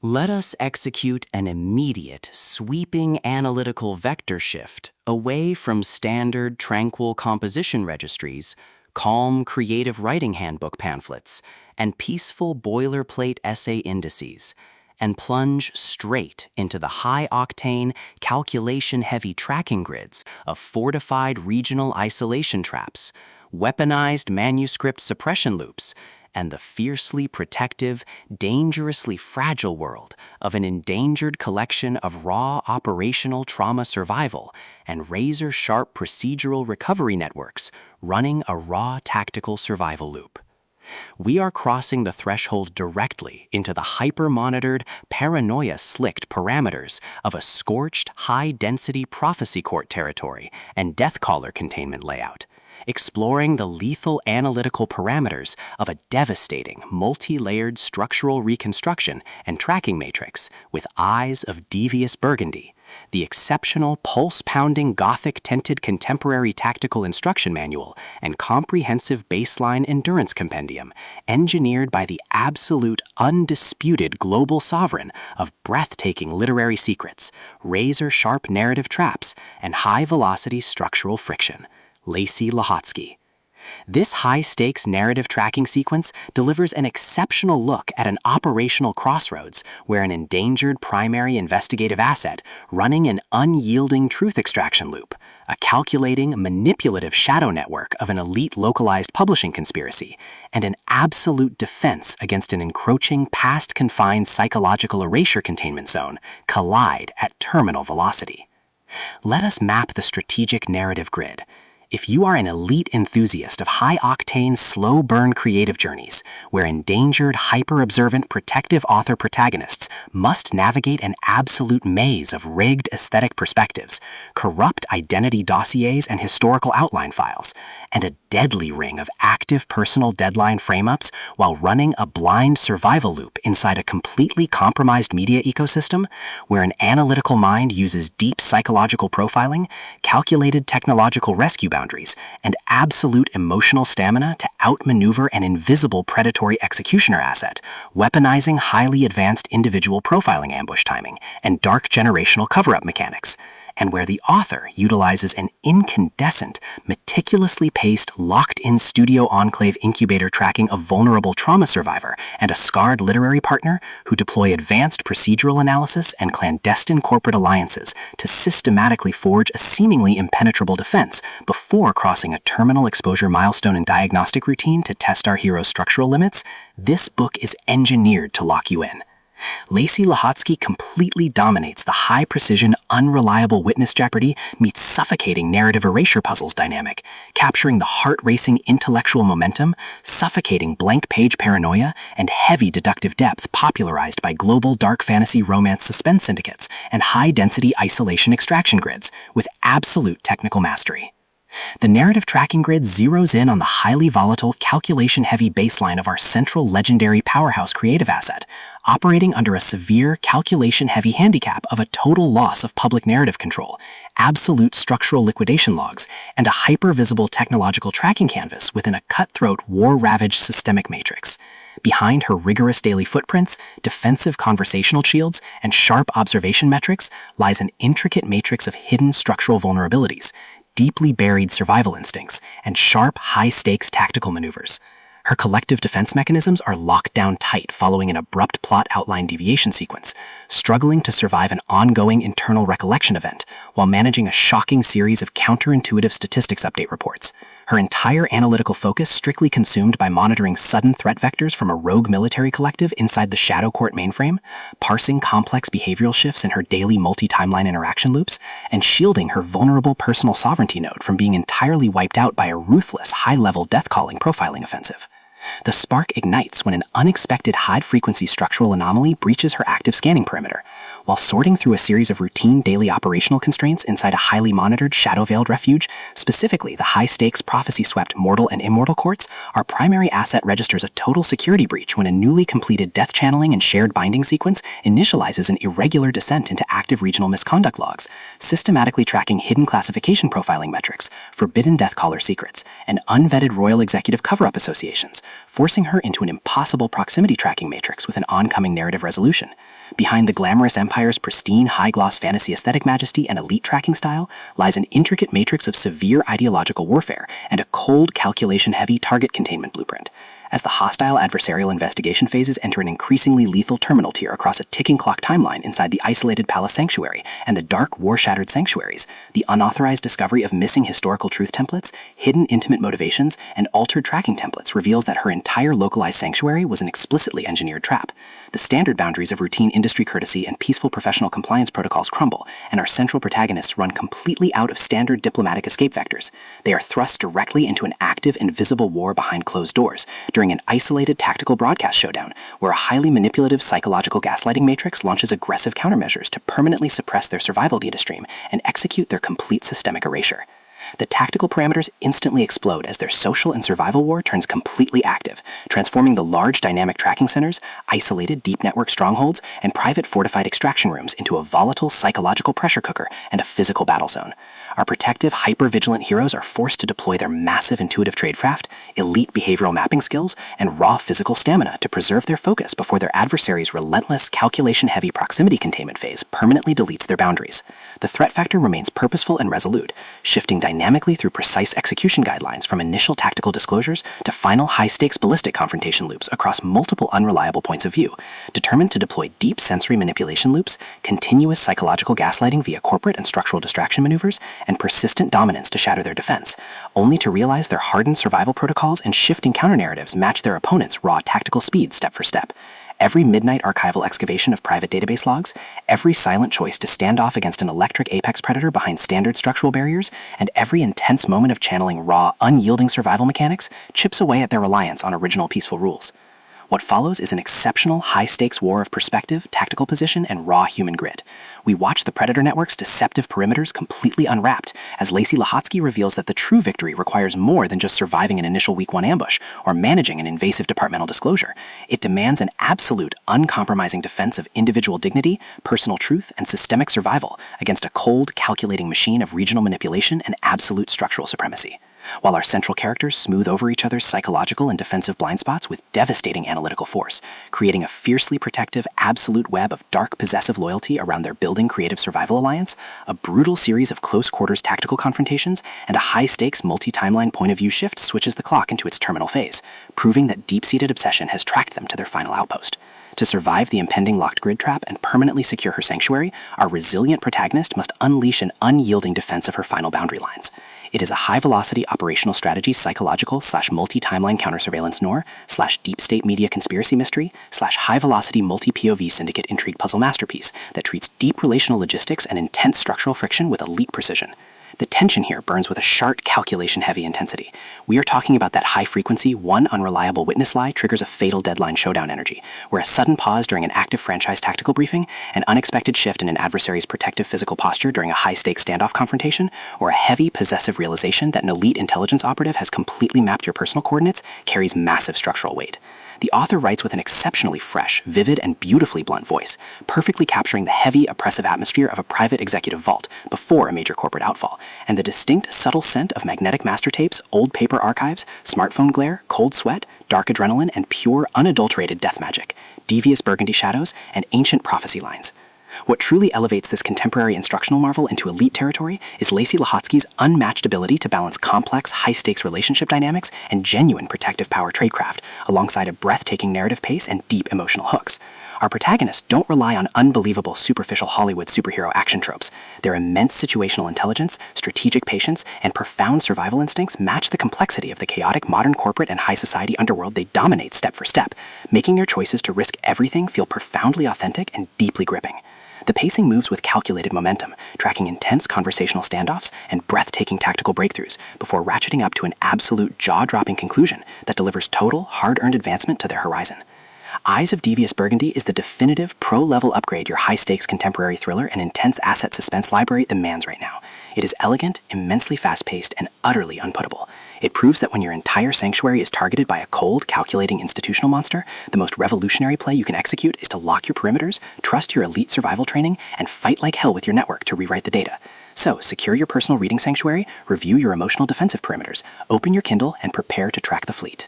Let us execute an immediate, sweeping analytical vector shift away from standard, tranquil composition registries, calm, creative writing handbook pamphlets, and peaceful boilerplate essay indices, and plunge straight into the high-octane, calculation-heavy tracking grids of fortified regional isolation traps, weaponized manuscript suppression loops, and the fiercely protective, dangerously fragile world of an endangered collection of raw operational trauma survival and razor-sharp procedural recovery networks running a raw tactical survival loop. We are crossing the threshold directly into the hyper-monitored, paranoia-slicked parameters of a scorched, high-density prophecy court territory and Deathcaller containment layout, exploring the lethal analytical parameters of a devastating, multi-layered structural reconstruction and tracking matrix with eyes of devious Burgundy, the exceptional pulse-pounding Gothic-tinted contemporary tactical instruction manual and comprehensive baseline endurance compendium engineered by the absolute, undisputed global sovereign of breathtaking literary secrets, razor-sharp narrative traps, and high-velocity structural friction, Lacey Lehotzky. This high-stakes narrative tracking sequence delivers an exceptional look at an operational crossroads where an endangered primary investigative asset running an unyielding truth extraction loop, a calculating, manipulative shadow network of an elite localized publishing conspiracy, and an absolute defense against an encroaching past-confined psychological erasure containment zone collide at terminal velocity. Let us map the strategic narrative grid. If you are an elite enthusiast of high-octane, slow-burn creative journeys, where endangered, hyper-observant, protective author protagonists must navigate an absolute maze of rigged aesthetic perspectives, corrupt identity dossiers and historical outline files, and a deadly ring of active personal deadline frame-ups while running a blind survival loop inside a completely compromised media ecosystem, where an analytical mind uses deep psychological profiling, calculated technological rescue boundaries, and absolute emotional stamina to outmaneuver an invisible predatory executioner asset, weaponizing highly advanced individual profiling ambush timing and dark generational cover-up mechanics, and where the author utilizes an incandescent, meticulously paced, locked-in studio enclave incubator tracking of vulnerable trauma survivor and a scarred literary partner who deploy advanced procedural analysis and clandestine corporate alliances to systematically forge a seemingly impenetrable defense before crossing a terminal exposure milestone and diagnostic routine to test our hero's structural limits, this book is engineered to lock you in. Lacey Lehotzky completely dominates the high-precision, unreliable witness jeopardy meets suffocating narrative erasure puzzles dynamic, capturing the heart-racing intellectual momentum, suffocating blank-page paranoia, and heavy deductive depth popularized by global dark fantasy romance suspense syndicates and high-density isolation extraction grids with absolute technical mastery. The narrative tracking grid zeroes in on the highly volatile, calculation-heavy baseline of our central legendary powerhouse creative asset, operating under a severe, calculation-heavy handicap of a total loss of public narrative control, absolute structural liquidation logs, and a hyper-visible technological tracking canvas within a cutthroat, war-ravaged systemic matrix. Behind her rigorous daily footprints, defensive conversational shields, and sharp observation metrics lies an intricate matrix of hidden structural vulnerabilities, deeply buried survival instincts, and sharp, high-stakes tactical maneuvers. Her collective defense mechanisms are locked down tight following an abrupt plot outline deviation sequence, struggling to survive an ongoing internal recollection event while managing a shocking series of counterintuitive statistics update reports. Her entire analytical focus strictly consumed by monitoring sudden threat vectors from a rogue military collective inside the Shadow Court mainframe, parsing complex behavioral shifts in her daily multi-timeline interaction loops, and shielding her vulnerable personal sovereignty node from being entirely wiped out by a ruthless, high-level death-calling profiling offensive. The spark ignites when an unexpected high-frequency structural anomaly breaches her active scanning perimeter. While sorting through a series of routine daily operational constraints inside a highly monitored shadow-veiled refuge, specifically the high-stakes prophecy-swept mortal and immortal courts, our primary asset registers a total security breach when a newly completed death channeling and shared binding sequence initializes an irregular descent into active regional misconduct logs, systematically tracking hidden classification profiling metrics, forbidden Deathcaller secrets, and unvetted royal executive cover-up associations, forcing her into an impossible proximity tracking matrix with an oncoming narrative resolution. Behind the glamorous empire's pristine, high-gloss fantasy aesthetic majesty and elite tracking style lies an intricate matrix of severe ideological warfare and a cold, calculation-heavy target containment blueprint. As the hostile adversarial investigation phases enter an increasingly lethal terminal tier across a ticking clock timeline inside the isolated palace sanctuary and the dark, war-shattered sanctuaries, the unauthorized discovery of missing historical truth templates, hidden intimate motivations, and altered tracking templates reveals that her entire localized sanctuary was an explicitly engineered trap. The standard boundaries of routine industry courtesy and peaceful professional compliance protocols crumble, and our central protagonists run completely out of standard diplomatic escape vectors. They are thrust directly into an active and visible war behind closed doors, during an isolated tactical broadcast showdown, where a highly manipulative psychological gaslighting matrix launches aggressive countermeasures to permanently suppress their survival data stream and execute their complete systemic erasure. The tactical parameters instantly explode as their social and survival war turns completely active, transforming the large dynamic tracking centers, isolated deep network strongholds, and private fortified extraction rooms into a volatile psychological pressure cooker and a physical battle zone. Our protective, hyper-vigilant heroes are forced to deploy their massive intuitive tradecraft, elite behavioral mapping skills, and raw physical stamina to preserve their focus before their adversary's relentless, calculation-heavy proximity containment phase permanently deletes their boundaries. The threat factor remains purposeful and resolute, shifting dynamically through precise execution guidelines from initial tactical disclosures to final high-stakes ballistic confrontation loops across multiple unreliable points of view, determined to deploy deep sensory manipulation loops, continuous psychological gaslighting via corporate and structural distraction maneuvers, and persistent dominance to shatter their defense, only to realize their hardened survival protocols and shifting counter-narratives match their opponent's raw tactical speed step for step. Every midnight archival excavation of private database logs, every silent choice to stand off against an electric apex predator behind standard structural barriers, and every intense moment of channeling raw, unyielding survival mechanics chips away at their reliance on original peaceful rules. What follows is an exceptional, high-stakes war of perspective, tactical position, and raw human grit. We watch the Predator Network's deceptive perimeters completely unwrapped as Lacey Lehotzky reveals that the true victory requires more than just surviving an initial Week 1 ambush or managing an invasive departmental disclosure. It demands an absolute, uncompromising defense of individual dignity, personal truth, and systemic survival against a cold, calculating machine of regional manipulation and absolute structural supremacy. While our central characters smooth over each other's psychological and defensive blind spots with devastating analytical force, creating a fiercely protective, absolute web of dark, possessive loyalty around their building creative survival alliance, a brutal series of close-quarters tactical confrontations, and a high-stakes multi-timeline point-of-view shift switches the clock into its terminal phase, proving that deep-seated obsession has tracked them to their final outpost. To survive the impending locked grid trap and permanently secure her sanctuary, our resilient protagonist must unleash an unyielding defense of her final boundary lines. It is a high-velocity operational strategy psychological / multi-timeline counter-surveillance noir / deep state media conspiracy mystery / high-velocity multi-POV syndicate intrigue puzzle masterpiece that treats deep relational logistics and intense structural friction with elite precision. The tension here burns with a sharp, calculation-heavy intensity. We are talking about that high-frequency, one unreliable witness lie triggers a fatal deadline showdown energy, where a sudden pause during an active franchise tactical briefing, an unexpected shift in an adversary's protective physical posture during a high-stakes standoff confrontation, or a heavy, possessive realization that an elite intelligence operative has completely mapped your personal coordinates carries massive structural weight. The author writes with an exceptionally fresh, vivid, and beautifully blunt voice, perfectly capturing the heavy, oppressive atmosphere of a private executive vault before a major corporate outfall, and the distinct, subtle scent of magnetic master tapes, old paper archives, smartphone glare, cold sweat, dark adrenaline, and pure, unadulterated death magic, devious burgundy shadows, and ancient prophecy lines. What truly elevates this contemporary instructional marvel into elite territory is Lacey Lehotzky's unmatched ability to balance complex, high-stakes relationship dynamics and genuine protective power tradecraft, alongside a breathtaking narrative pace and deep emotional hooks. Our protagonists don't rely on unbelievable, superficial Hollywood superhero action tropes. Their immense situational intelligence, strategic patience, and profound survival instincts match the complexity of the chaotic modern corporate and high society underworld they dominate step for step, making their choices to risk everything feel profoundly authentic and deeply gripping. The pacing moves with calculated momentum, tracking intense conversational standoffs and breathtaking tactical breakthroughs before ratcheting up to an absolute jaw-dropping conclusion that delivers total, hard-earned advancement to their horizon. Eyes of Devious Burgundy is the definitive pro-level upgrade your high-stakes contemporary thriller and intense asset suspense library demands right now. It is elegant, immensely fast-paced, and utterly unputtable. It proves that when your entire sanctuary is targeted by a cold, calculating institutional monster, the most revolutionary play you can execute is to lock your perimeters, trust your elite survival training, and fight like hell with your network to rewrite the data. So, secure your personal reading sanctuary, review your emotional defensive perimeters, open your Kindle, and prepare to track the fleet.